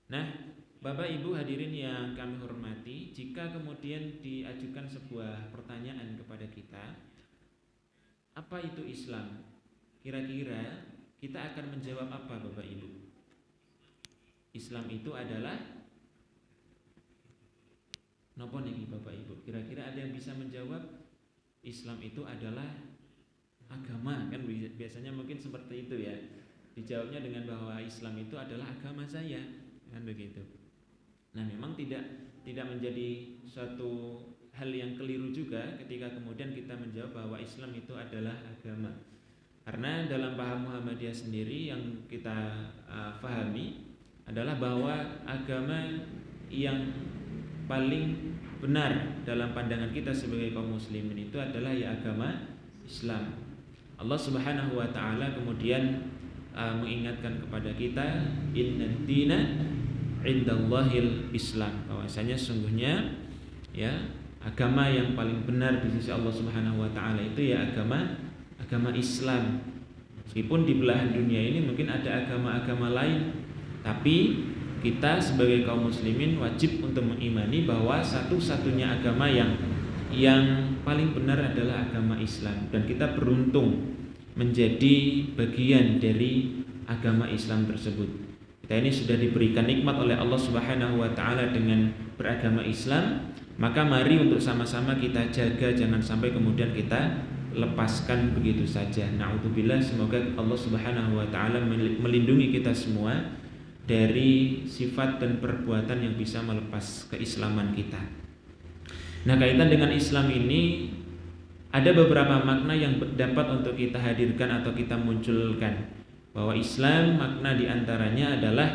Nah, Bapak Ibu hadirin yang kami hormati, jika kemudian diajukan sebuah pertanyaan kepada kita, apa itu Islam? Kira-kira kita akan menjawab apa Bapak Ibu? Islam itu adalah nopo niki Bapak Ibu? Kira-kira ada yang bisa menjawab? Islam itu adalah agama, kan biasanya mungkin seperti itu ya. Dijawabnya dengan bahwa Islam itu adalah agama saya, kan begitu. Nah, memang tidak menjadi suatu hal yang keliru juga ketika kemudian kita menjawab bahwa Islam itu adalah agama. Karena dalam paham Muhammadiyah sendiri yang kita pahami adalah bahwa agama yang paling benar dalam pandangan kita sebagai kaum muslimin itu adalah ya agama Islam. Allah Subhanahu wa taala kemudian mengingatkan kepada kita, innad dina indallahil Islam, bahwasanya sungguhnya ya agama yang paling benar di sisi Allah Subhanahu wa taala itu ya agama Islam. Meskipun di belahan dunia ini mungkin ada agama-agama lain, tapi kita sebagai kaum muslimin wajib untuk mengimani bahwa satu-satunya agama yang paling benar adalah agama Islam, dan kita beruntung menjadi bagian dari agama Islam tersebut. Kita ini sudah diberikan nikmat oleh Allah Subhanahu wa taala dengan beragama Islam, maka mari untuk sama-sama kita jaga, jangan sampai kemudian kita lepaskan begitu saja. Na'udzubillah, semoga Allah Subhanahu wa taala melindungi kita semua dari sifat dan perbuatan yang bisa melepas keislaman kita. Nah, kaitan dengan Islam ini ada beberapa makna yang dapat untuk kita hadirkan atau kita munculkan. Bahwa Islam makna diantaranya adalah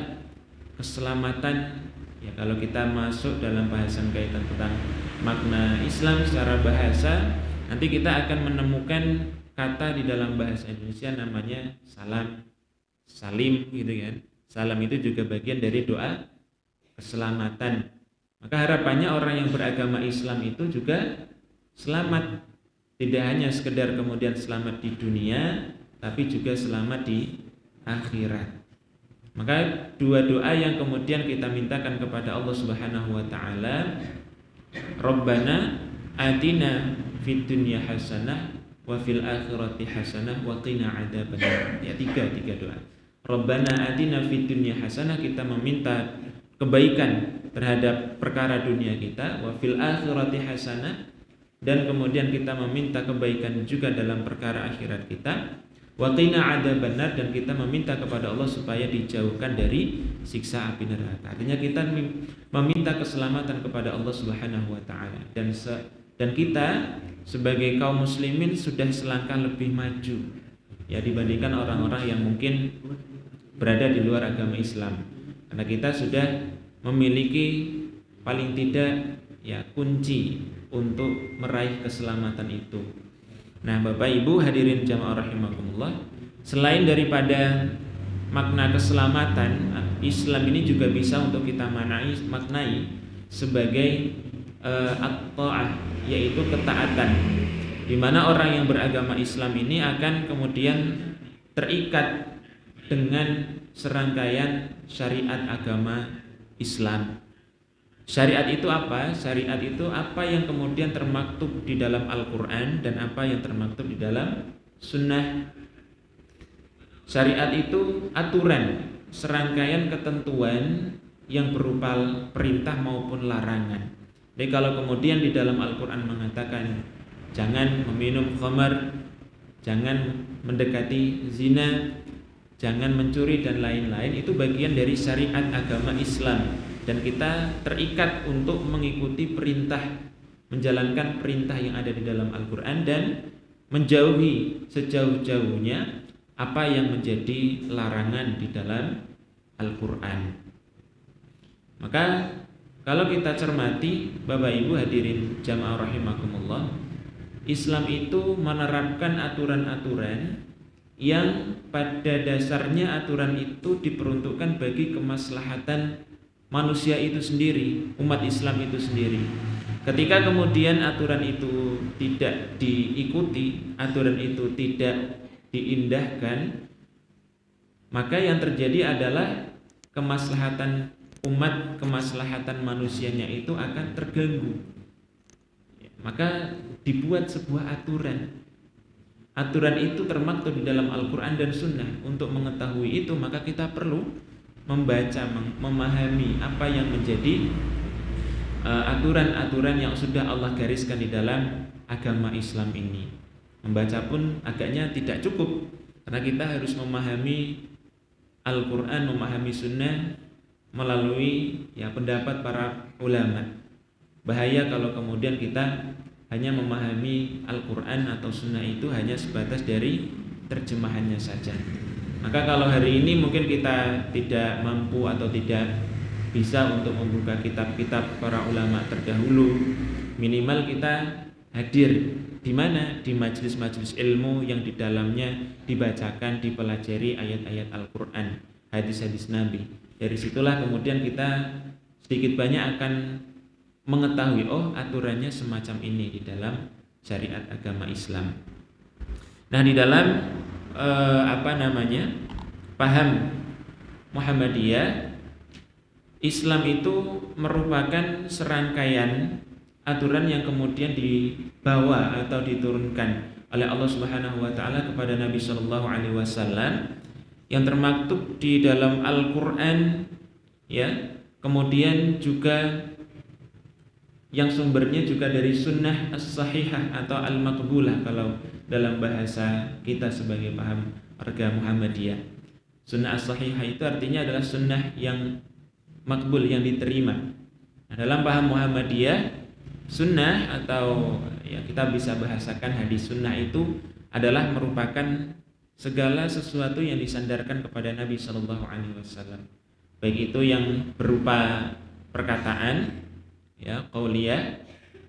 keselamatan. Ya, kalau kita masuk dalam bahasan kaitan tentang makna Islam secara bahasa, nanti kita akan menemukan kata di dalam bahasa Indonesia namanya salam, salim gitu kan. Salam itu juga bagian dari doa keselamatan. Maka harapannya orang yang beragama Islam itu juga selamat. Tidak hanya sekedar kemudian selamat di dunia, tapi juga selamat di akhirat. Maka dua doa yang kemudian kita mintakan kepada Allah Subhanahu wa taala, Rabbana atina fid dunya hasanah wa fil akhirati hasanah wa qina adzabannar. Ya, tiga doa. Rabbana atina fid dunya hasanah, kita meminta kebaikan terhadap perkara dunia kita, wa fil akhirati hasanah, dan kemudian kita meminta kebaikan juga dalam perkara akhirat kita, wa qina adzabannar, dan kita meminta kepada Allah supaya dijauhkan dari siksa api neraka. Artinya kita meminta keselamatan kepada Allah Subhanahu wa taala, dan kita sebagai kaum muslimin sudah selangkah lebih maju ya dibandingkan orang-orang yang mungkin berada di luar agama Islam. Karena kita sudah memiliki paling tidak ya kunci untuk meraih keselamatan itu. Nah, Bapak Ibu hadirin jamaah rahimakumullah, selain daripada makna keselamatan, Islam ini juga bisa untuk kita maknai sebagai at-ta'ah, yaitu ketaatan, di mana orang yang beragama Islam ini akan kemudian terikat dengan serangkaian syariat agama Islam. Syariat itu apa? Syariat itu apa yang kemudian termaktub di dalam Al-Quran dan apa yang termaktub di dalam Sunnah. Syariat itu aturan, serangkaian ketentuan yang berupa perintah maupun larangan. Jadi kalau kemudian di dalam Al-Quran mengatakan jangan meminum khamar, jangan mendekati zina, jangan mencuri dan lain-lain, itu bagian dari syariat agama Islam. Dan kita terikat untuk mengikuti perintah, menjalankan perintah yang ada di dalam Al-Quran, dan menjauhi sejauh-jauhnya apa yang menjadi larangan di dalam Al-Quran. Maka kalau kita cermati, Bapak Ibu hadirin jamaah rahimakumullah, Islam itu menerapkan aturan-aturan yang pada dasarnya aturan itu diperuntukkan bagi kemaslahatan manusia itu sendiri, umat Islam itu sendiri. Ketika kemudian aturan itu tidak diikuti, aturan itu tidak diindahkan, maka yang terjadi adalah kemaslahatan umat, kemaslahatan manusianya itu akan terganggu. Maka dibuat sebuah aturan. Aturan itu termaktub di dalam Al-Quran dan Sunnah. Untuk mengetahui itu maka kita perlu membaca, memahami apa yang menjadi aturan-aturan yang sudah Allah gariskan di dalam agama Islam ini. Membaca pun agaknya tidak cukup, karena kita harus memahami Al-Quran, memahami Sunnah melalui pendapat para ulama. Bahaya kalau kemudian kita hanya memahami Al-Quran atau Sunnah itu hanya sebatas dari terjemahannya saja. Maka kalau hari ini mungkin kita tidak mampu atau tidak bisa untuk membuka kitab-kitab para ulama terdahulu, minimal kita hadir di mana? Di majelis-majelis ilmu yang di dalamnya dibacakan, dipelajari ayat-ayat Al-Quran, hadis-hadis Nabi. Dari situlah kemudian kita sedikit banyak akan mengetahui, oh aturannya semacam ini di dalam syariat agama Islam. Nah, di dalam paham Muhammadiyah, Islam itu merupakan serangkaian aturan yang kemudian dibawa atau diturunkan oleh Allah Subhanahu wa taala kepada Nabi sallallahu alaihi wasallam yang termaktub di dalam Al-Qur'an, kemudian juga yang sumbernya juga dari sunnah as-sahihah atau al-maqbulah kalau dalam bahasa kita sebagai paham warga Muhammadiyah. Sunnah as-sahihah itu artinya adalah sunnah yang makbul, yang diterima. Nah, dalam paham Muhammadiyah, sunnah atau kita bisa bahasakan hadis sunnah itu adalah merupakan segala sesuatu yang disandarkan kepada Nabi Shallallahu Alaihi Wasallam, baik itu yang berupa perkataan, qauliyah,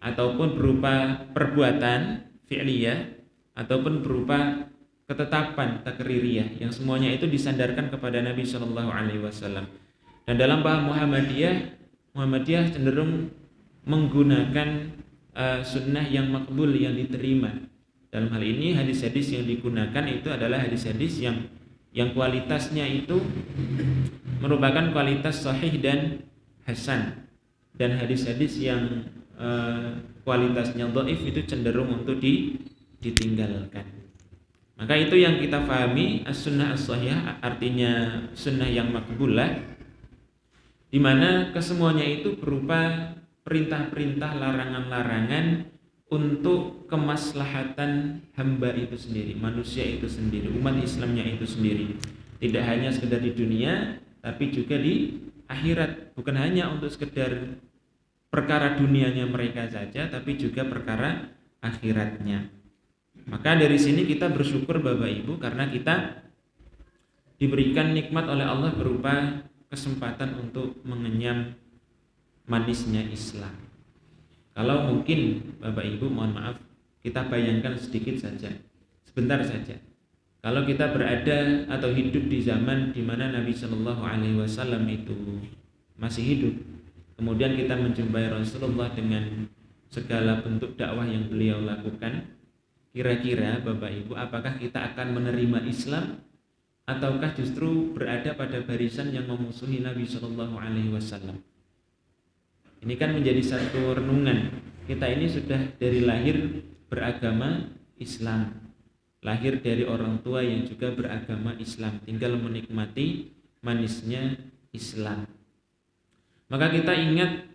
ataupun berupa perbuatan fi'liyah, ataupun berupa ketetapan takririyah, yang semuanya itu disandarkan kepada Nabi Shallallahu Alaihi Wasallam. Dan dalam paham Muhammadiyah cenderung menggunakan sunnah yang makbul, yang diterima. Dalam hal ini hadis-hadis yang digunakan itu adalah hadis-hadis yang kualitasnya itu merupakan kualitas sahih dan hasan. Dan hadis-hadis yang kualitasnya dhaif itu cenderung untuk ditinggalkan. Maka itu yang kita pahami as-sunnah as-sahihah, artinya sunnah yang makbulah, di mana kesemuanya itu berupa perintah-perintah, larangan-larangan untuk kemaslahatan hamba itu sendiri, manusia itu sendiri, umat Islamnya itu sendiri. Tidak hanya sekedar di dunia, tapi juga di akhirat. Bukan hanya untuk sekedar perkara dunianya mereka saja, tapi juga perkara akhiratnya. Maka dari sini kita bersyukur Bapak Ibu, karena kita diberikan nikmat oleh Allah berupa kesempatan untuk mengenyam manisnya Islam. Kalau mungkin Bapak Ibu, mohon maaf, kita bayangkan sedikit saja, sebentar saja. Kalau kita berada atau hidup di zaman di mana Nabi Shallallahu Alaihi Wasallam itu masih hidup, kemudian kita menjumpai Rasulullah dengan segala bentuk dakwah yang beliau lakukan, kira-kira Bapak Ibu, apakah kita akan menerima Islam ataukah justru berada pada barisan yang memusuhi Nabi Shallallahu Alaihi Wasallam? Ini kan menjadi satu renungan. Kita ini sudah dari lahir beragama Islam, lahir dari orang tua yang juga beragama Islam, tinggal menikmati manisnya Islam. Maka kita ingat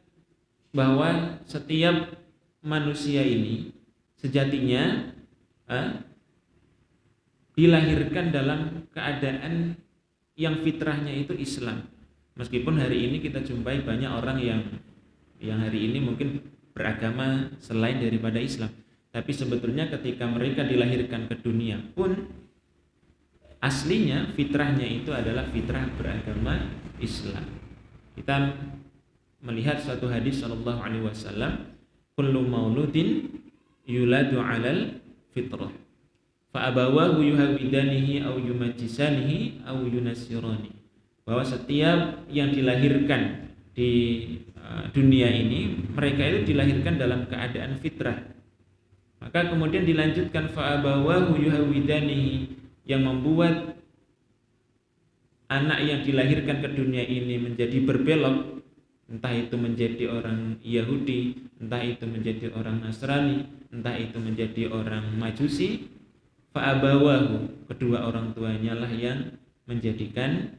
bahwa setiap manusia ini sejatinya dilahirkan dalam keadaan yang fitrahnya itu Islam. Meskipun hari ini kita jumpai banyak orang yang hari ini mungkin beragama selain daripada Islam, tapi sebetulnya ketika mereka dilahirkan ke dunia pun aslinya fitrahnya itu adalah fitrah beragama Islam. Kita melihat suatu hadis sallallahu alaihi wasallam, kullu mauludin yuladu 'alal fitrah fa abawahu yuhawidanihi aw yumajjisanihi aw yunassirani, bahwa setiap yang dilahirkan di dunia ini mereka itu dilahirkan dalam keadaan fitrah. Maka kemudian dilanjutkan fa abawahu yuhawidanihi, yang membuat anak yang dilahirkan ke dunia ini menjadi berbelok, entah itu menjadi orang Yahudi, entah itu menjadi orang Nasrani, entah itu menjadi orang Majusi, fa'abawahu, kedua orang tuanya lah yang menjadikan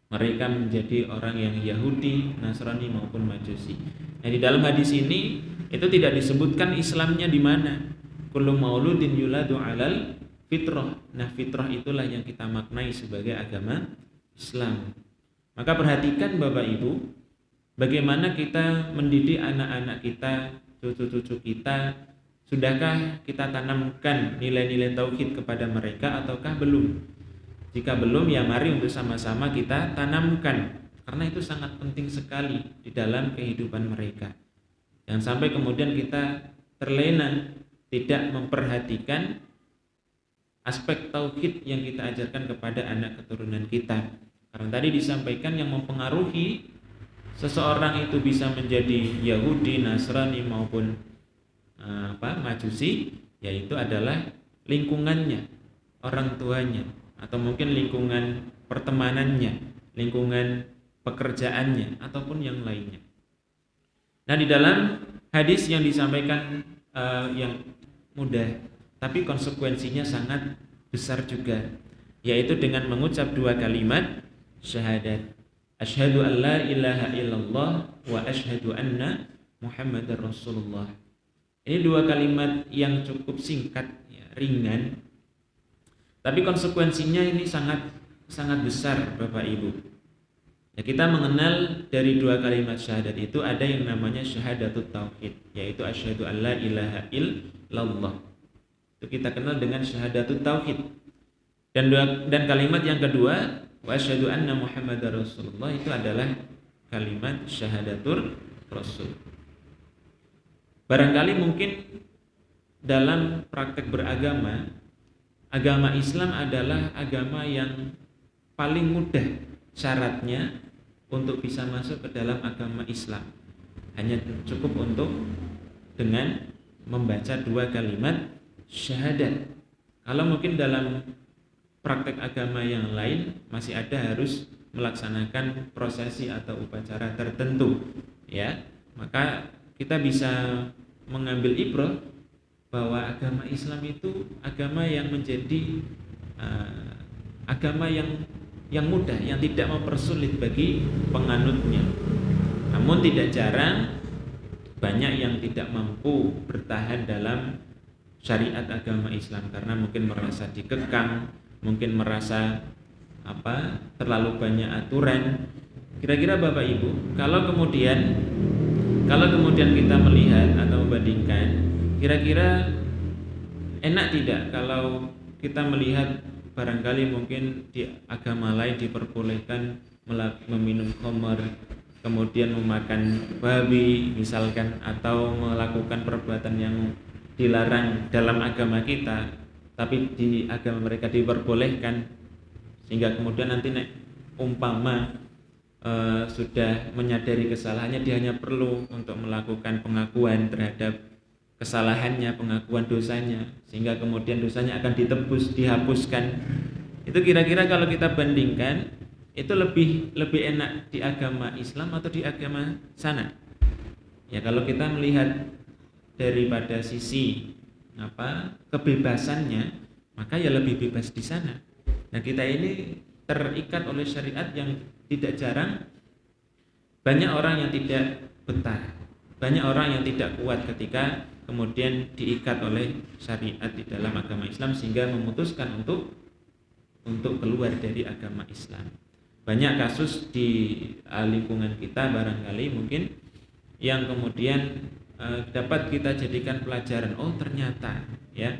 mereka menjadi orang yang Yahudi, Nasrani maupun Majusi. Nah, di dalam hadis ini itu tidak disebutkan Islamnya di mana. Kullu mauludin yuladu 'alal fitrah. Nah, fitrah itulah yang kita maknai sebagai agama Islam. Maka perhatikan Bapak Ibu, bagaimana kita mendidik anak-anak kita, cucu-cucu kita. Sudahkah kita tanamkan nilai-nilai tauhid kepada mereka ataukah belum? Jika belum, ya mari untuk sama-sama kita tanamkan, karena itu sangat penting sekali di dalam kehidupan mereka. Jangan sampai kemudian kita terlena, tidak memperhatikan aspek tauhid yang kita ajarkan kepada anak keturunan kita. Karena tadi disampaikan yang mempengaruhi seseorang itu bisa menjadi Yahudi, Nasrani maupun Majusi, yaitu adalah lingkungannya, orang tuanya, atau mungkin lingkungan pertemanannya, lingkungan pekerjaannya, ataupun yang lainnya. Nah, di dalam hadis yang disampaikan yang mudah, tapi konsekuensinya sangat besar juga, yaitu dengan mengucap dua kalimat syahadat, asyhadu an la ilaha illallah wa asyhadu anna Muhammadar Rasulullah. Ini dua kalimat yang cukup singkat, ya, ringan, tapi konsekuensinya ini sangat besar Bapak Ibu. Ya, kita mengenal dari dua kalimat syahadat itu ada yang namanya syahadatut tauhid, yaitu asyhadu an la ilaha illallah. Itu kita kenal dengan syahadatut tauhid. Dan kalimat yang kedua, wa asyhadu anna Muhammadar Rasulullah, itu adalah kalimat syahadatur rasul. Barangkali mungkin dalam praktek beragama, agama Islam adalah agama yang paling mudah syaratnya untuk bisa masuk ke dalam agama Islam. Hanya cukup untuk dengan membaca dua kalimat syahadat. Kalau mungkin dalam praktek agama yang lain masih ada harus melaksanakan prosesi atau upacara tertentu, ya, maka kita bisa mengambil ibrah bahwa agama Islam itu agama yang menjadi agama yang mudah, yang tidak mempersulit bagi penganutnya. Namun tidak jarang banyak yang tidak mampu bertahan dalam syariat agama Islam karena mungkin merasa dikekang, mungkin merasa terlalu banyak aturan. Kira-kira Bapak Ibu, kalau kemudian kita melihat atau membandingkan, kira-kira enak tidak kalau kita melihat barangkali mungkin di agama lain diperbolehkan meminum khamar, kemudian memakan babi misalkan, atau melakukan perbuatan yang dilarang dalam agama kita, tapi di agama mereka diperbolehkan, sehingga kemudian nanti umpama sudah menyadari kesalahannya, dia hanya perlu untuk melakukan pengakuan terhadap kesalahannya, pengakuan dosanya, sehingga kemudian dosanya akan ditebus, dihapuskan. Itu kira-kira kalau kita bandingkan, itu lebih enak di agama Islam atau di agama sana? Ya, kalau kita melihat daripada sisi kebebasannya, maka ya lebih bebas di sana. Nah, kita ini terikat oleh syariat yang tidak jarang banyak orang yang tidak betah, banyak orang yang tidak kuat ketika kemudian diikat oleh syariat di dalam agama Islam sehingga memutuskan untuk keluar dari agama Islam. Banyak kasus di lingkungan kita barangkali mungkin yang kemudian dapat kita jadikan pelajaran. Oh, ternyata ya,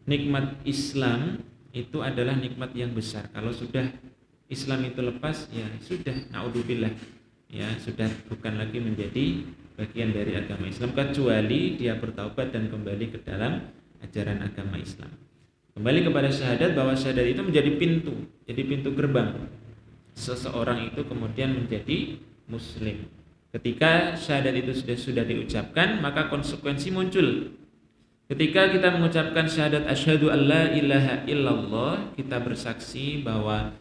nikmat Islam itu adalah nikmat yang besar. Kalau sudah Islam itu lepas, ya sudah, naudzubillah, ya sudah bukan lagi menjadi bagian dari agama Islam, kecuali dia bertaubat dan kembali ke dalam ajaran agama Islam. Kembali kepada syahadat, bahwa syahadat itu menjadi pintu gerbang seseorang itu kemudian menjadi muslim. Ketika syahadat itu sudah diucapkan, maka konsekuensi muncul. Ketika kita mengucapkan syahadat asyhadu alla ilaha illallah, kita bersaksi bahwa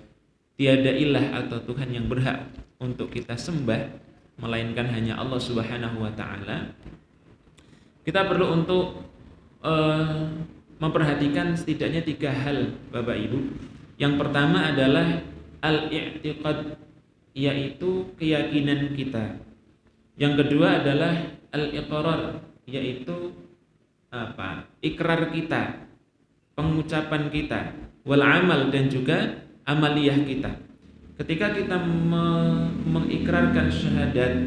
tiada ilah atau Tuhan yang berhak untuk kita sembah melainkan hanya Allah Subhanahu wa taala, kita perlu untuk memperhatikan setidaknya 3 hal Bapak Ibu. Yang pertama adalah al-i'tiqad, yaitu keyakinan kita. Yang kedua adalah al-iqrar, yaitu ikrar kita, pengucapan kita, wal amal, dan juga amaliyah kita. Ketika kita mengikrarkan syahadat,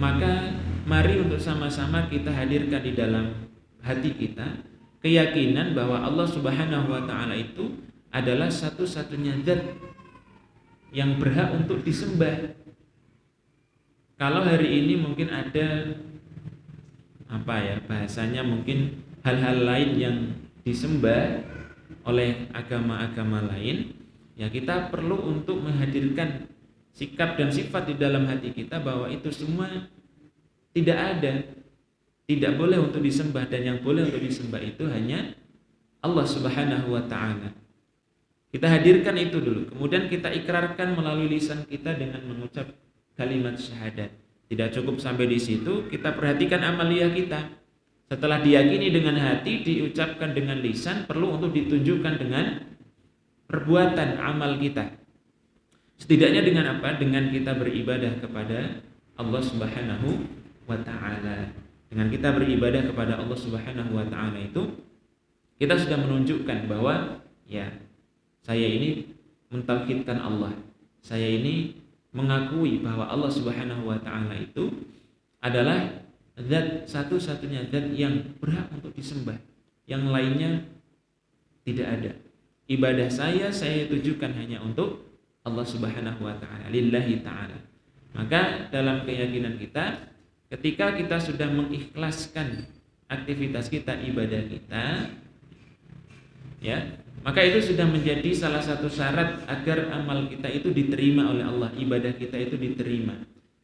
maka mari untuk sama-sama kita hadirkan di dalam hati kita keyakinan bahwa Allah Subhanahu wa taala itu adalah satu-satunya zat yang berhak untuk disembah. Kalau hari ini mungkin ada bahasanya mungkin hal-hal lain yang disembah oleh agama-agama lain, ya kita perlu untuk menghadirkan sikap dan sifat di dalam hati kita bahwa itu semua tidak ada, tidak boleh untuk disembah, dan yang boleh untuk disembah itu hanya Allah Subhanahu wa taala. Kita hadirkan itu dulu, kemudian kita ikrarkan melalui lisan kita dengan mengucap kalimat syahadat. Tidak cukup sampai di situ, kita perhatikan amaliyah kita. Setelah diyakini dengan hati, diucapkan dengan lisan, perlu untuk ditunjukkan dengan perbuatan amal kita. Setidaknya dengan apa? Dengan kita beribadah kepada Allah Subhanahu wa taala. Dengan kita beribadah kepada Allah Subhanahu wa taala itu, kita sudah menunjukkan bahwa ya, saya ini mentauhidkan Allah. Saya ini mengakui bahwa Allah Subhanahu wa taala itu adalah zat, satu-satunya zat yang berhak untuk disembah. Yang lainnya tidak ada. Ibadah saya tujukan hanya untuk Allah Subhanahu wa taala, lillahi taala. Maka dalam keyakinan kita, ketika kita sudah mengikhlaskan aktivitas kita, ibadah kita, ya, maka itu sudah menjadi salah satu syarat agar amal kita itu diterima oleh Allah, ibadah kita itu diterima.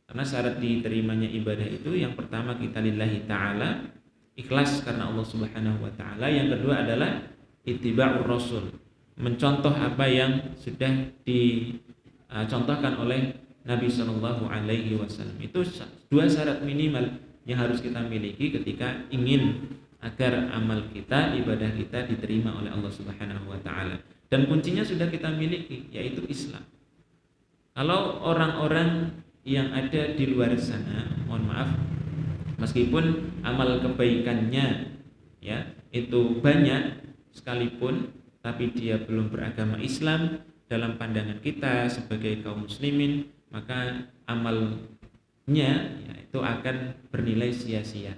Karena syarat diterimanya ibadah itu, yang pertama kita lillahi ta'ala, ikhlas karena Allah Subhanahu wa ta'ala. Yang kedua adalah ittiba'ur rasul, mencontoh apa yang sudah dicontohkan oleh Nabi Shallallahu Alaihi Wasallam. Itu 2 syarat minimal yang harus kita miliki ketika ingin agar amal kita, ibadah kita diterima oleh Allah Subhanahu wa taala. Dan kuncinya sudah kita miliki, yaitu Islam. Kalau orang-orang yang ada di luar sana, mohon maaf, meskipun amal kebaikannya ya itu banyak sekalipun, tapi dia belum beragama Islam, dalam pandangan kita sebagai kaum muslimin, maka amalnya ya, itu akan bernilai sia-sia.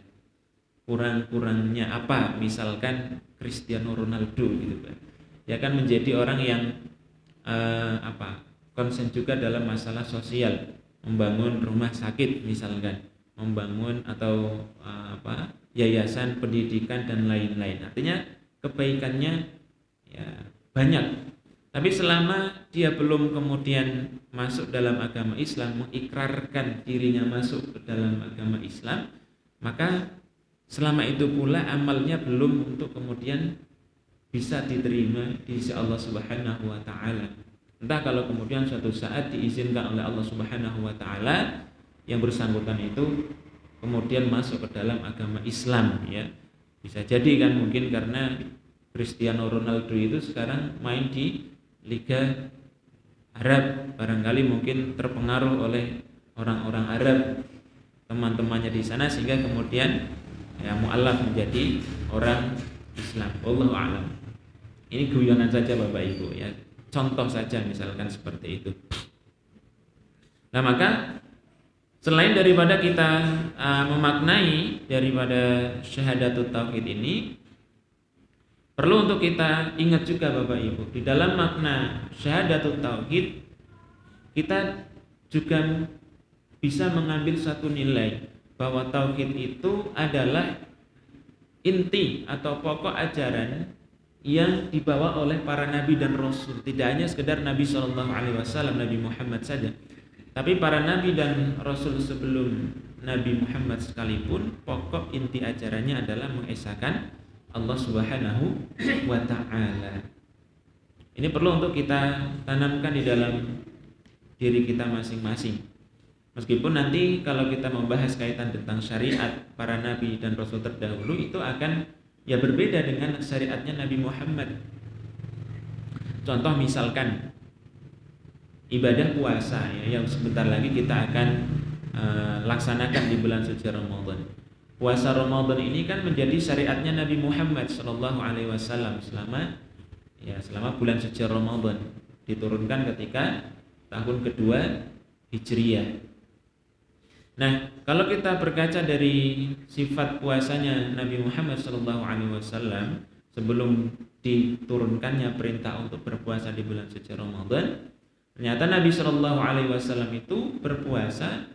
Kurang-kurangnya apa? Misalkan Cristiano Ronaldo gitu kan, dia akan menjadi orang yang konsen juga dalam masalah sosial, membangun rumah sakit misalkan, membangun atau yayasan pendidikan dan lain-lain. Artinya kebaikannya ya banyak. Tapi selama dia belum kemudian masuk dalam agama Islam, mengikrarkan dirinya masuk ke dalam agama Islam, maka selama itu pula amalnya belum untuk kemudian bisa diterima di sisi Allah Subhanahu wa taala. Entah kalau kemudian suatu saat diizinkan oleh Allah Subhanahu wa taala, yang bersangkutan itu kemudian masuk ke dalam agama Islam, ya. Bisa jadi kan, mungkin karena Cristiano Ronaldo itu sekarang main di Liga Arab, barangkali mungkin terpengaruh oleh orang-orang Arab, teman-temannya di sana, sehingga kemudian ya mu'allaf menjadi orang Islam. Wallahu a'lam. Ini guyonan saja Bapak Ibu ya, contoh saja misalkan seperti itu. Nah, maka selain daripada kita memaknai daripada syahadatut tauhid ini, perlu untuk kita ingat juga Bapak Ibu, di dalam makna syahadatut tauhid kita juga bisa mengambil satu nilai bahwa tauhid itu adalah inti atau pokok ajaran yang dibawa oleh para nabi dan rasul. Tidak hanya sekedar Nabi Shallallahu Alaihi Wasallam, Nabi Muhammad saja, tapi para nabi dan rasul sebelum Nabi Muhammad sekalipun, pokok inti ajarannya adalah mengesahkan Allah Subhanahu wa ta'ala. Ini perlu untuk kita tanamkan di dalam diri kita masing-masing. Meskipun nanti kalau kita membahas kaitan tentang syariat para nabi dan rasul terdahulu, itu akan ya berbeda dengan syariatnya Nabi Muhammad. Contoh misalkan ibadah puasa ya, yang sebentar lagi kita akan laksanakan di bulan suci Ramadan. Puasa Ramadan ini kan menjadi syariatnya Nabi Muhammad SAW selama bulan suci Ramadan, diturunkan ketika tahun kedua Hijriyah. Nah, kalau kita berkaca dari sifat puasanya Nabi Muhammad SAW sebelum diturunkannya perintah untuk berpuasa di bulan suci Ramadan, ternyata Nabi SAW itu berpuasa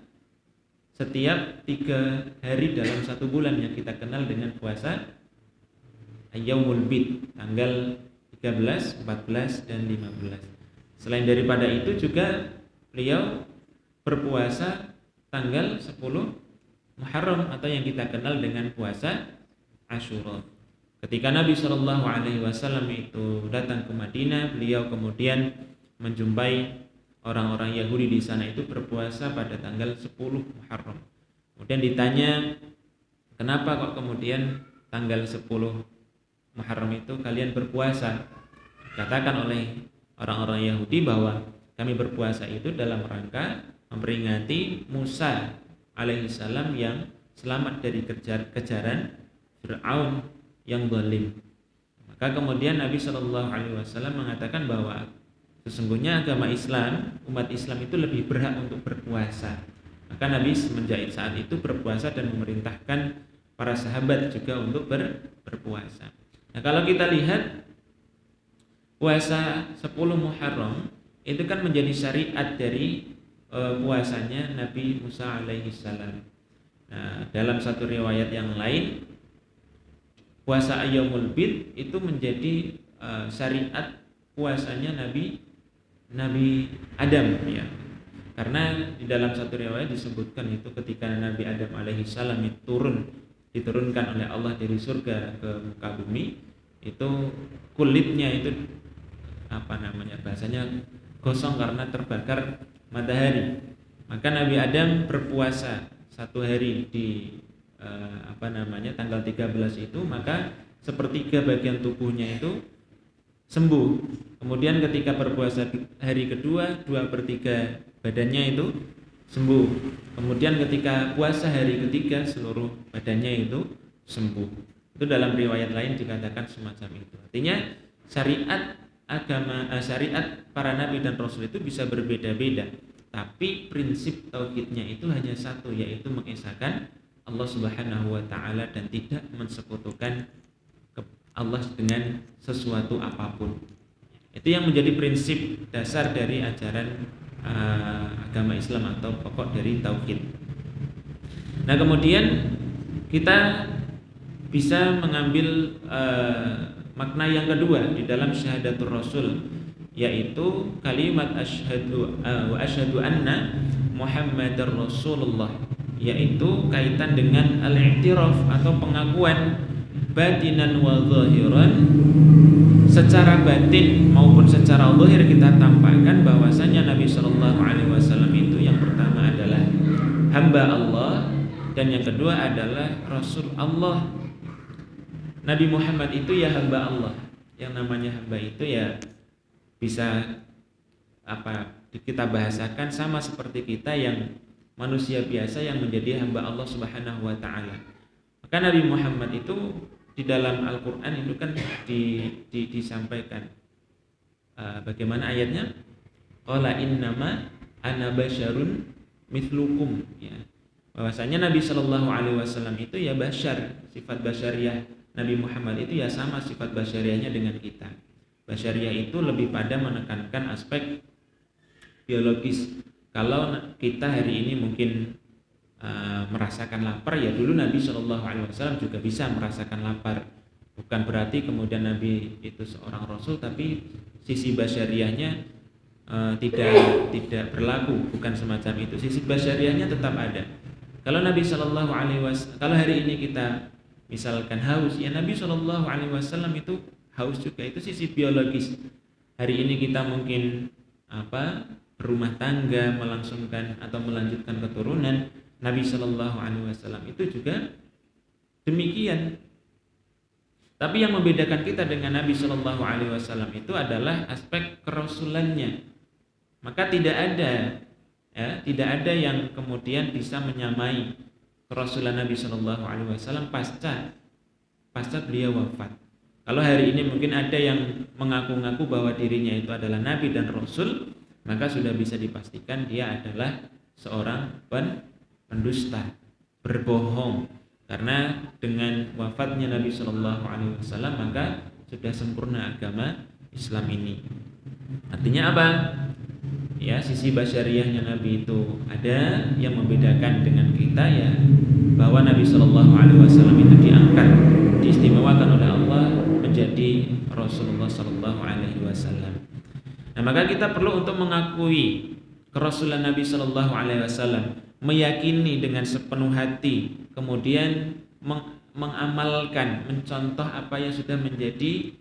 setiap 3 hari dalam 1 bulan yang kita kenal dengan puasa Yaumul Bid, tanggal 13, 14, dan 15. Selain daripada itu juga beliau berpuasa tanggal 10 Muharram atau yang kita kenal dengan puasa Asyura. Ketika Nabi SAW itu datang ke Madinah, beliau kemudian menjumpai orang-orang Yahudi di sana itu berpuasa pada tanggal 10 Muharram. Kemudian ditanya, kenapa kok kemudian tanggal 10 Muharram itu kalian berpuasa? Katakan oleh orang-orang Yahudi bahwa kami berpuasa itu dalam rangka memperingati Musa alaihissalam yang selamat dari kejaran Fir'aun yang zalim. Maka kemudian Nabi SAW mengatakan bahwa sesungguhnya agama Islam, umat Islam itu lebih berhak untuk berpuasa. Maka Nabi semenjak saat itu berpuasa dan memerintahkan para sahabat juga untuk berpuasa. Nah, kalau kita lihat puasa 10 Muharram itu kan menjadi syariat dari puasanya Nabi Musa alaihissalam. Nah, dalam satu riwayat yang lain, puasa Yaumul Bid itu menjadi syariat puasanya Nabi Adam ya. Karena di dalam satu riwayat disebutkan itu ketika Nabi Adam alaihissalam diturunkan oleh Allah dari surga ke muka bumi, itu kulitnya itu bahasanya gosong karena terbakar matahari. Maka Nabi Adam berpuasa 1 hari di tanggal 13 itu, maka sepertiga bagian tubuhnya itu sembuh. Kemudian ketika berpuasa hari kedua, 2/3 badannya itu sembuh. Kemudian ketika puasa hari ketiga, seluruh badannya itu sembuh. Itu dalam riwayat lain dikatakan semacam itu. Artinya syariat para nabi dan rasul itu bisa berbeda-beda, tapi prinsip tauhidnya itu hanya satu, yaitu mengesahkan Allah Subhanahu wa taala dan tidak mensekutukan Allah dengan sesuatu apapun. Itu yang menjadi prinsip dasar dari ajaran agama Islam atau pokok dari tauhid. Nah, kemudian kita bisa mengambil makna yang kedua di dalam syahadatul rasul, yaitu kalimat asyhadu wa asyhadu anna Muhammadar Rasulullah, yaitu kaitan dengan al-i'tiraf atau pengakuan batinan wa zahiran, secara batin maupun secara zahir kita tampakkan bahwasanya Nabi Shallallahu alaihi wasallam itu yang pertama adalah hamba Allah dan yang kedua adalah Rasul Allah. Nabi Muhammad itu ya hamba Allah. Yang namanya hamba itu ya bisa kita bahasakan sama seperti kita yang manusia biasa yang menjadi hamba Allah Subhanahu wa taala. Maka Nabi Muhammad itu di dalam Al-Qur'an itu kan disampaikan bagaimana ayatnya? Qala innama ana basyarun mithlukum, ya. Bahwasanya Nabi Shallallahu alaihi wasallam itu ya basyar, sifat basyariah Nabi Muhammad itu ya sama sifat basyariahnya dengan kita. Basyariah itu lebih pada menekankan aspek biologis. Kalau kita hari ini mungkin merasakan lapar, ya dulu Nabi Shallallahu alaihi wasallam juga bisa merasakan lapar. Bukan berarti kemudian Nabi itu seorang rasul tapi sisi basyariahnya tidak berlaku, bukan semacam itu. Sisi basyariahnya tetap ada. Kalau Nabi Shallallahu alaihi wasallam, kalau hari ini kita misalkan haus, ya Nabi Shallallahu alaihi wasallam itu haus juga, itu sisi biologis. hari ini kita mungkin berumah tangga, melangsungkan atau melanjutkan keturunan, Nabi Shallallahu Alaihi Wasallam itu juga demikian. Tapi yang membedakan kita dengan Nabi Shallallahu Alaihi Wasallam itu adalah aspek kerasulannya. Maka tidak ada yang kemudian bisa menyamai kerasulan Nabi Shallallahu Alaihi Wasallam pasca beliau wafat. Kalau hari ini mungkin ada yang mengaku-ngaku bahwa dirinya itu adalah Nabi dan Rasul, maka sudah bisa dipastikan dia adalah seorang pendusta, berbohong. Karena dengan wafatnya Nabi Shallallahu Alaihi Wasallam maka sudah sempurna agama Islam ini. Artinya apa? Ya, sisi basyariahnya Nabi itu ada, yang membedakan dengan kita ya bahwa Nabi Shallallahu Alaihi Wasallam itu diangkat, diistimewakan oleh Allah menjadi Rasulullah Shallallahu Alaihi Wasallam. Nah, maka kita perlu untuk mengakui kerasulan Nabi Shallallahu Alaihi Wasallam, meyakini dengan sepenuh hati, kemudian mengamalkan, mencontoh apa yang sudah menjadi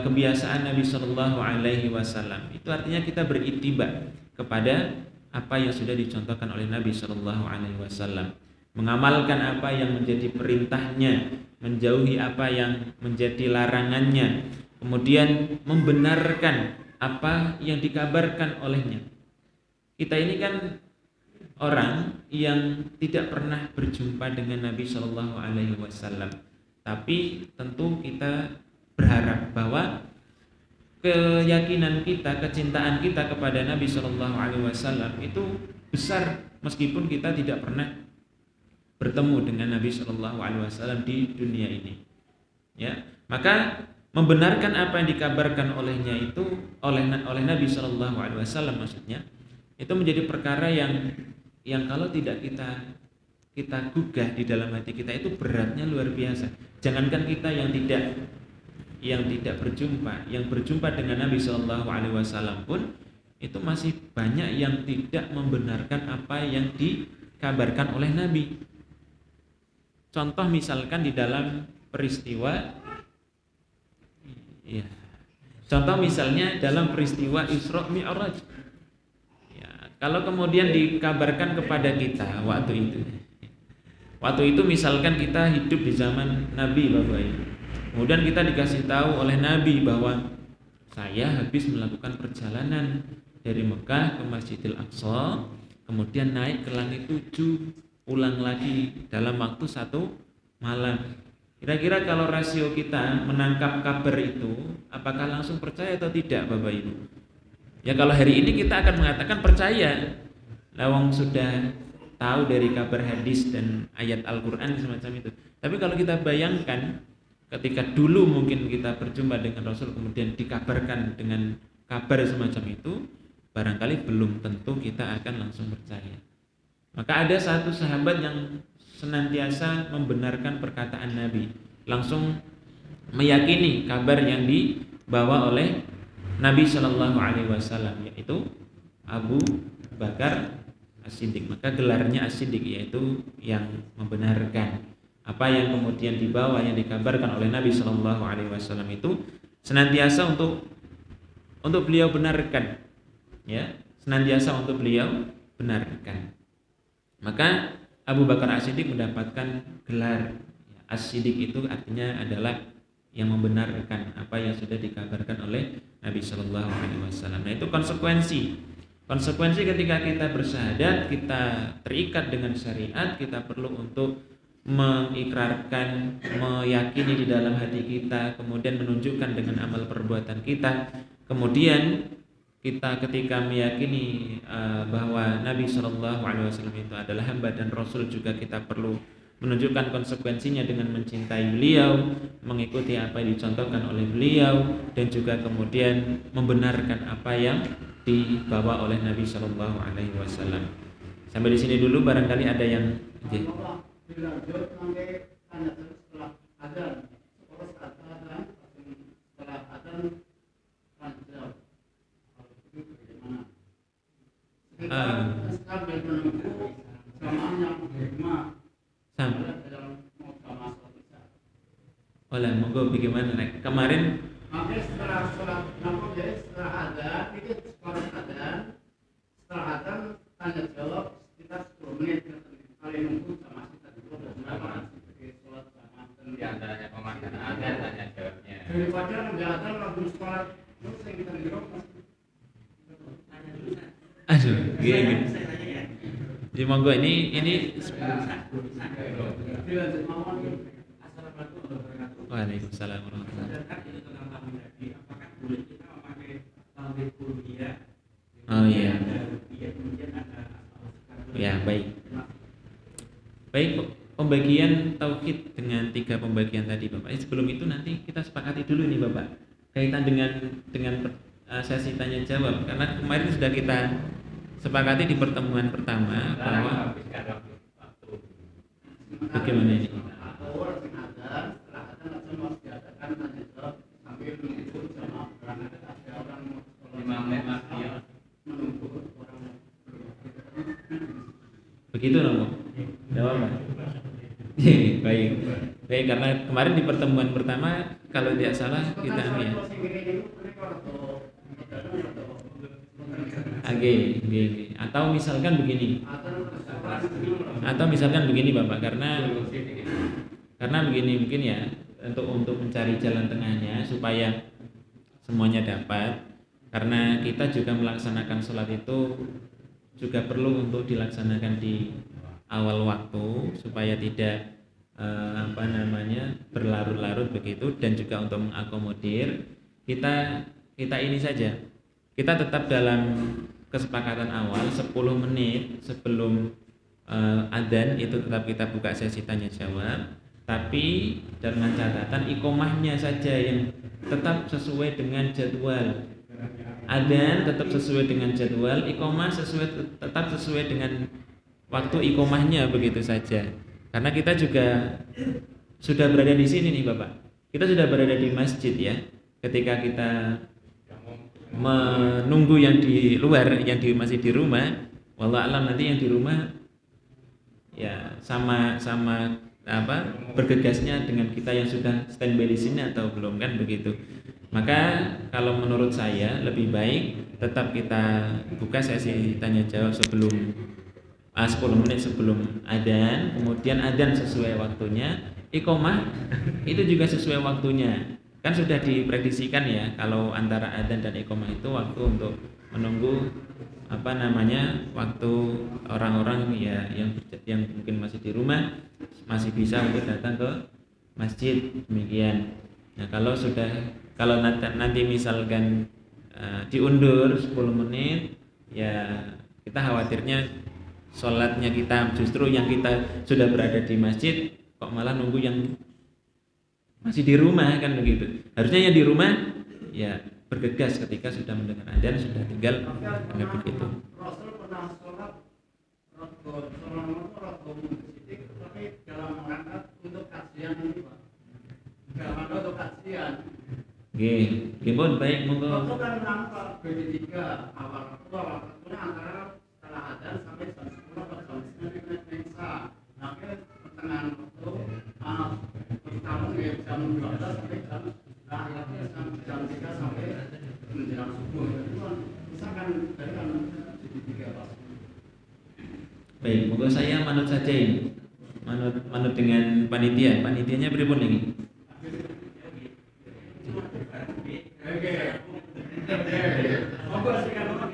kebiasaan Nabi Shallallahu Alaihi Wasallam. Itu artinya kita beritiba kepada apa yang sudah dicontohkan oleh Nabi Shallallahu Alaihi Wasallam, mengamalkan apa yang menjadi perintahnya, menjauhi apa yang menjadi larangannya, kemudian membenarkan apa yang dikabarkan olehnya. Kita ini kan orang yang tidak pernah berjumpa dengan Nabi Shallallahu Alaihi Wasallam, tapi tentu kita berharap bahwa keyakinan kita, kecintaan kita kepada Nabi Shallallahu Alaihi Wasallam itu besar meskipun kita tidak pernah bertemu dengan Nabi Shallallahu Alaihi Wasallam di dunia ini. Ya, maka membenarkan apa yang dikabarkan olehnya itu oleh Nabi Shallallahu Alaihi Wasallam maksudnya itu menjadi perkara yang kalau tidak kita gugah di dalam hati kita itu beratnya luar biasa. Jangankan kita yang tidak berjumpa, yang berjumpa dengan Nabi Shallallahu Alaihi Wasallam pun itu masih banyak yang tidak membenarkan apa yang dikabarkan oleh Nabi. Contoh misalkan di dalam peristiwa, ya, contoh misalnya dalam peristiwa Isra Mi'raj. Ya, kalau kemudian dikabarkan kepada kita waktu itu misalkan kita hidup di zaman Nabi Bapak Ibu. Kemudian kita dikasih tahu oleh Nabi bahwa saya habis melakukan perjalanan dari Mekah ke Masjidil Aqsa, kemudian naik ke langit 7, pulang lagi dalam waktu 1 malam. Kira-kira kalau rasio kita menangkap kabar itu, apakah langsung percaya atau tidak Bapak Ibu? Ya kalau hari ini kita akan mengatakan percaya. Lawang sudah tahu dari kabar hadis dan ayat Al-Quran semacam itu. Tapi kalau kita bayangkan ketika dulu mungkin kita berjumpa dengan Rasul kemudian dikabarkan dengan kabar semacam itu, barangkali belum tentu kita akan langsung percaya. Maka ada satu sahabat yang senantiasa membenarkan perkataan Nabi, langsung meyakini kabar yang dibawa oleh Nabi Shallallahu Alaihi Wasallam, yaitu Abu Bakar As-Siddiq. Maka gelarnya As-Siddiq, yaitu yang membenarkan apa yang kemudian dibawa, yang dikabarkan oleh Nabi Shallallahu Alaihi Wasallam itu senantiasa untuk beliau benarkan, ya, senantiasa untuk beliau benarkan. Maka Abu Bakar As-Siddiq mendapatkan gelar As-Siddiq, itu artinya adalah yang membenarkan apa yang sudah dikabarkan oleh Nabi Shallallahu Alaihi Wasallam. Nah, itu konsekuensi ketika kita bersyahadat, kita terikat dengan syariat, kita perlu untuk mengikrarkan, meyakini di dalam hati kita, kemudian menunjukkan dengan amal perbuatan kita. Kemudian kita ketika meyakini bahwa Nabi Shallallahu Alaihi Wasallam itu adalah hamba dan Rasul, juga kita perlu menunjukkan konsekuensinya dengan mencintai beliau, mengikuti apa yang dicontohkan oleh beliau, dan juga kemudian membenarkan apa yang dibawa oleh Nabi Shallallahu Alaihi Wasallam. Sampai di sini dulu, barangkali ada yang dilanjut sampai tanya setelah adzan, setelah adzan lanjut. Itu bagaimana? Kita sambil menunggu jamaah yang berjamaah. Sampai dalam mau jamaah selesai. Olah, monggo bagaimana? Kemarin Makanya setelah sholat nampak ya setelah adzan itu sholat adzan setelah adzan tanya jawab sekitar 10 menit kali nunggu sama kita dulu sama sholat sama Di antaranya pemakanan adzan tanya jawabnya. daripada nggak ada langsung sholat terus yang kita di rumah Aduh, gini. Jadi monggo ini dilanjut mawon. Waalaikumsalam warahmatullahi wabarakatuh. Oh iya. Ya, baik. Baik, pembagian tauhid dengan 3 pembagian tadi Bapak. Sebelum itu nanti kita sepakati dulu nih Bapak. Kaitan dengan sesi tanya jawab karena kemarin sudah kita sepakati di pertemuan pertama bahwa bagaimana ini? Begitu dong, jawab Pak. Baik, baik karena kemarin di pertemuan pertama kalau tidak salah kita ya. Oke. Atau misalkan begini Bapak karena begini mungkin ya untuk mencari jalan tengahnya supaya semuanya dapat karena kita juga melaksanakan sholat itu juga perlu untuk dilaksanakan di awal waktu supaya tidak berlarut-larut begitu dan juga untuk mengakomodir kita ini saja kita tetap dalam kesepakatan awal 10 menit sebelum adzan itu tetap kita buka sesi tanya jawab tapi dengan catatan iqomahnya saja yang tetap sesuai dengan jadwal adzan tetap sesuai dengan jadwal iqomah tetap sesuai dengan waktu iqomahnya begitu saja karena kita juga sudah berada di sini nih Bapak kita sudah berada di masjid ya ketika kita menunggu yang di luar, masih di rumah, wallahu alam nanti yang di rumah ya sama bergegasnya dengan kita yang sudah standby di sini atau belum kan begitu. Maka kalau menurut saya lebih baik tetap kita buka sesi tanya jawab sebelum 10 menit sebelum adzan, kemudian adzan sesuai waktunya, iqomah itu juga sesuai waktunya. Kan sudah diprediksikan ya kalau antara adzan dan iqomah itu waktu untuk menunggu waktu orang-orang ya yang mungkin masih di rumah masih bisa untuk datang ke masjid demikian. Nah, kalau nanti misalkan diundur 10 menit ya kita khawatirnya sholatnya kita justru yang kita sudah berada di masjid kok malah nunggu yang masih di rumah kan begitu. Harusnya yang di rumah ya bergegas ketika sudah mendengar adzan sudah tinggal nggak begitu. Rasul pernah sholat tapi dalam rangka untuk kajian ini Pak. Dalam rangka untuk kajian. Gimana baik monggo. Waktu kan rangka BD3 awal waktunya antara setelah adzan sampai jam 10 atau jam 9 Indonesia. Nah, pertengahan waktu pertama jam 12 sampai jam 3 sampai menjelang subuh. Misalkan dari kan jadi 3 Pak. Baik, monggo saya manut saja ini. Manut dengan panitia. Panitianya beripun ini? Oke. Monggo silakan Pak.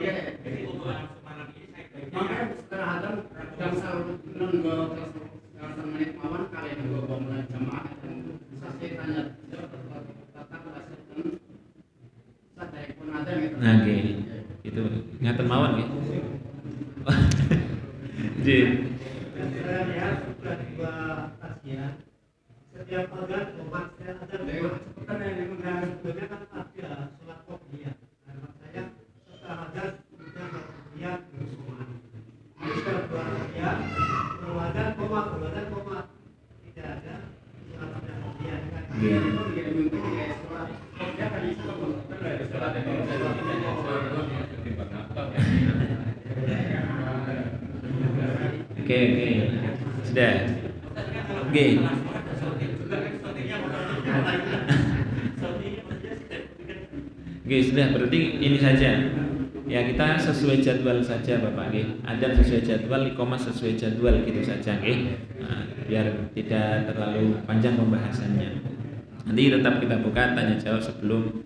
Makanya setelah adzan jam 1 menit mawon kalian nunggu mulai jamaah bisa saya tanya tetap hasilkan saya pun ada gitu. Oke. Itu ngaten mawon nggih. Nggih. Saya lihat sudah 2 kajian setiap adzan umat saya ada seperti yang mendengar sebelumnya kan ada sholat qobliyah. Nah, saya setelah adzan sudah qobliyah berusuhan. Ini sudah 2 kajian adzan koma tidak ada sholat qobliyah. Oke. Sudah. Oke. Oke, sudah berarti ini saja. Ya, kita sesuai jadwal saja Bapak nggih. Adzan sesuai jadwal, iqamah sesuai jadwal gitu saja nggih. Nah, biar tidak terlalu panjang pembahasannya. Nanti tetap kita buka tanya jawab sebelum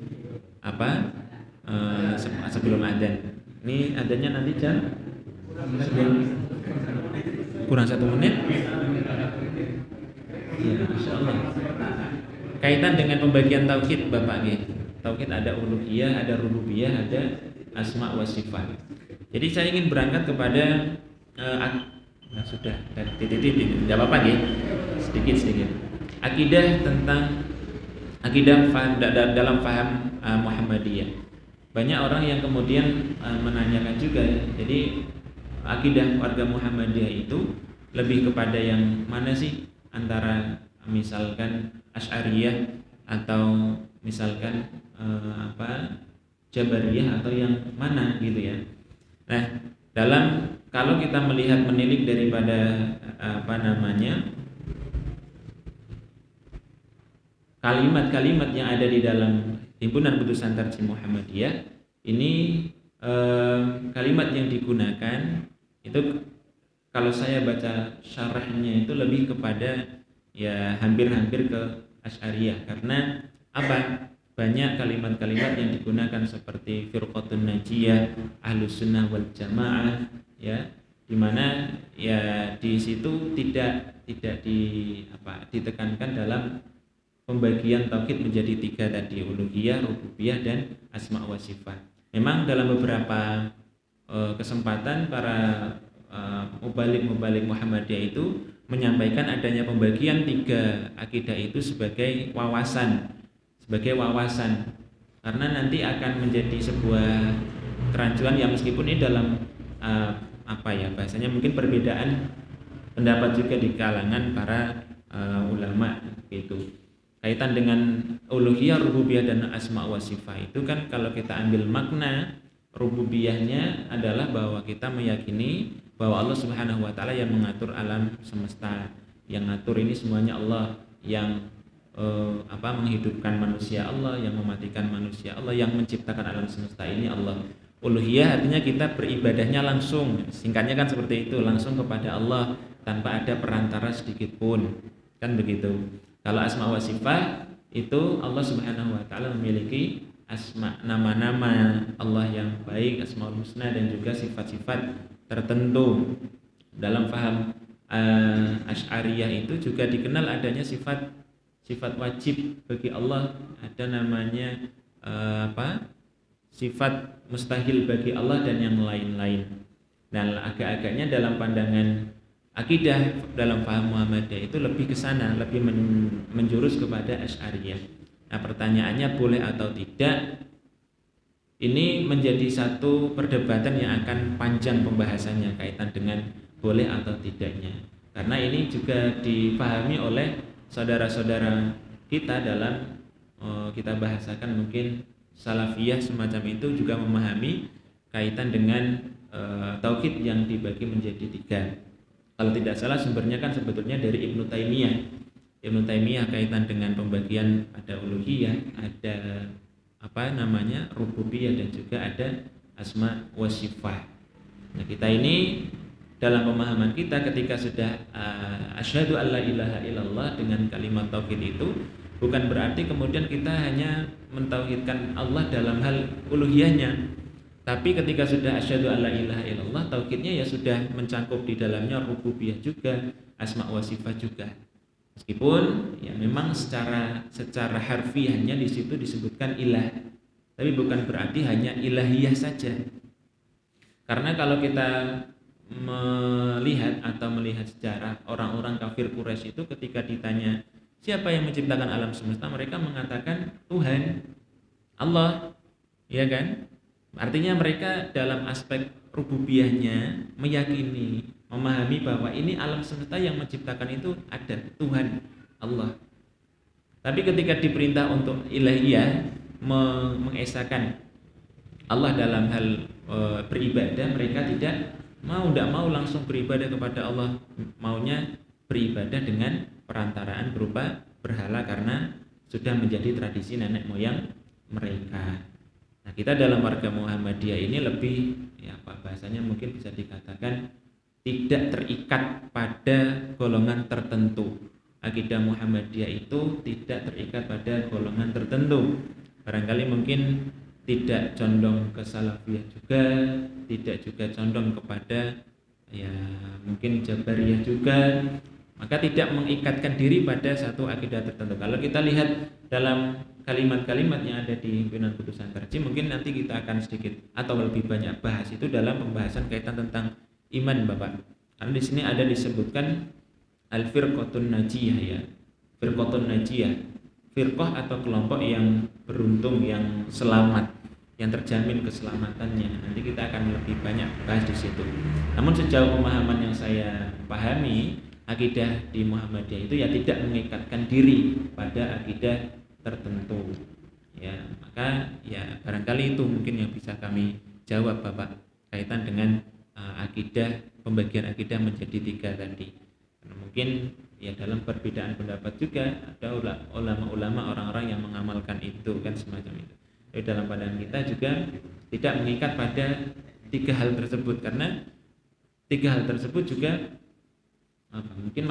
sebelum adzan. Ini adzannya nanti jam kurang 1 menit. Ya, insyaallah. Kaitan dengan pembagian tauhid Bapak nggih. Tauhid ada uluhiyah, ada rububiyah, ada asma wa sifat. Jadi saya ingin berangkat kepada sudah titik-titik, tidak apa-apa nggih. Sedikit. Akidah dalam faham Muhammadiyah. Banyak orang yang kemudian menanyakan juga. Jadi akidah warga Muhammadiyah itu lebih kepada yang mana sih, antara misalkan Asy'ariyah atau misalkan Jabariyah atau yang mana gitu ya. Nah, kalau kita menilik daripada kalimat-kalimat yang ada di dalam Himpunan Putusan Tarjih Muhammadiyah, ini kalimat yang digunakan itu kalau saya baca syarahnya itu lebih kepada ya hampir-hampir ke Asy'ariyah, karena apa? Banyak kalimat-kalimat yang digunakan seperti firqatun najiyah, ahlus sunnah wal jamaah, ya, dimana ya di situ tidak ditekankan dalam pembagian tauhid menjadi 3 tadi, uluhiyah, rububiyah, dan asma wa sifat. Memang dalam beberapa kesempatan para mubalik Muhammadiyah itu menyampaikan adanya pembagian 3 akidah itu sebagai wawasan, karena nanti akan menjadi sebuah kerancuan ya, meskipun ini dalam bahasanya mungkin perbedaan pendapat juga di kalangan para ulama gitu. Kaitan dengan uluhiyah, rububiyah, dan asma wa sifat itu kan kalau kita ambil makna rububiyahnya adalah bahwa kita meyakini bahwa Allah Subhanahu wa taala yang mengatur alam semesta, yang ngatur ini semuanya Allah, yang menghidupkan manusia Allah, yang mematikan manusia Allah, yang menciptakan alam semesta ini Allah. Uluhiyah artinya kita beribadahnya langsung, singkatnya kan seperti itu, langsung kepada Allah tanpa ada perantara sedikit pun, kan begitu. Kalau asma wa sifat itu Allah Subhanahu wa taala memiliki nama-nama Allah yang baik, asmaul husna, dan juga sifat-sifat tertentu. Dalam faham Asy'ariyah itu juga dikenal adanya sifat wajib bagi Allah, ada namanya sifat mustahil bagi Allah, dan yang lain-lain. Dan agak-agaknya dalam pandangan akidah dalam paham Muhammadiyah itu lebih ke sana, lebih menjurus kepada Asy'ariyah. Nah, pertanyaannya boleh atau tidak, ini menjadi satu perdebatan yang akan panjang pembahasannya kaitan dengan boleh atau tidaknya. Karena ini juga dipahami oleh saudara-saudara kita dalam kita bahasakan mungkin salafiyah semacam itu juga memahami kaitan dengan tauhid yang dibagi menjadi 3. Kalau tidak salah sumbernya kan sebetulnya dari Ibnu Taimiyah kaitan dengan pembagian ada uluhiyah, ada rububiyah, dan juga ada asma wa sifat. Nah, kita ini dalam pemahaman kita ketika sudah asyhadu alla ilaha illallah dengan kalimat tauhid itu bukan berarti kemudian kita hanya mentauhidkan Allah dalam hal uluhiyahnya, tapi ketika sudah asyhadu alla ilaha illallah, tauhidnya ya sudah mencakup di dalamnya rububiyah juga, asma wa sifat juga. Meskipun ya memang secara harfiahnya di situ disebutkan ilah, tapi bukan berarti hanya ilahiyah saja. Karena kalau kita melihat sejarah orang-orang kafir Quraisy itu ketika ditanya siapa yang menciptakan alam semesta, mereka mengatakan Tuhan, Allah, ya kan? Artinya mereka dalam aspek rububiyahnya meyakini, memahami bahwa ini alam semesta yang menciptakan itu ada Tuhan, Allah. Tapi ketika diperintah untuk ilahiyah, mengesahkan Allah dalam hal beribadah, mereka tidak mau langsung beribadah kepada Allah, maunya beribadah dengan perantaraan berupa berhala karena sudah menjadi tradisi nenek moyang mereka. Nah, kita dalam warga Muhammadiyah ini lebih ya Pak, bahasanya mungkin bisa dikatakan tidak terikat pada golongan tertentu. Akidah Muhammadiyah itu tidak terikat pada golongan tertentu. Barangkali mungkin tidak condong ke salafiyah juga, tidak juga condong kepada ya mungkin jabariyah juga. Maka tidak mengikatkan diri pada satu akidah tertentu. Kalau kita lihat dalam kalimat-kalimat yang ada di himpunan putusan tarjih, mungkin nanti kita akan sedikit atau lebih banyak bahas itu dalam pembahasan kaitan tentang iman, Bapak. Karena di sini ada disebutkan al-firqatun najiyah ya. Firqatun najiyah. Firqah atau kelompok yang beruntung, yang selamat, yang terjamin keselamatannya. Nanti kita akan lebih banyak bahas di situ. Namun sejauh pemahaman yang saya pahami, akidah di Muhammadiyah itu ya tidak mengikatkan diri pada akidah tertentu. Ya, maka ya barangkali itu mungkin yang bisa kami jawab Bapak kaitan dengan akidah, pembagian akidah menjadi 3 tadi. Karena mungkin ya dalam perbedaan pendapat juga ada ulama-ulama, orang-orang yang mengamalkan itu kan semacam itu. Jadi dalam pandangan kita juga tidak mengikat pada 3 hal tersebut, karena 3 hal tersebut juga mungkin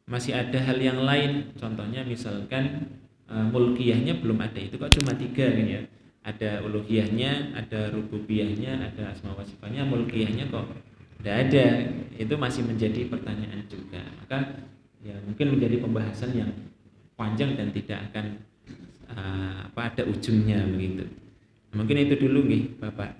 masih ada hal yang lain. Contohnya misalkan mulkiyahnya belum ada, itu kok cuma 3 kan ya. Ada uluhiyahnya, ada rububiyahnya, ada asma wa sifatnya, mulkiyahnya kok tidak ada. Itu masih menjadi pertanyaan juga. Maka ya mungkin menjadi pembahasan yang panjang dan tidak akan ada ujungnya begitu. Mungkin itu dulu nih Bapak.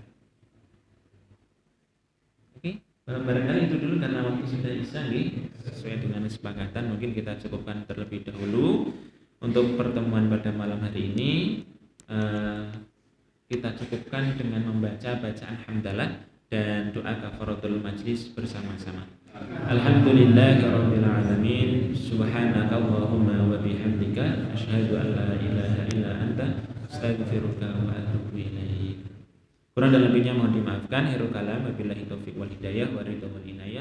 Oke, barangkali itu dulu karena waktu sudah isya nih. Sesuai dengan kesepakatan mungkin kita cukupkan terlebih dahulu untuk pertemuan pada malam hari ini. Kita cukupkan dengan membaca bacaan hamdalah dan doa kafaratul majlis bersama-sama. Alhamdulillahirabbil alamin. Subhanakallahumma wa bihamdika asyhadu an la ilaha illa anta astaghfiruka wa atubu ilaik. Kurang dan lebihnya mohon dimaafkan. Khairul kalam wabillahi taufiq wal hidayah wa ridha wal inayah.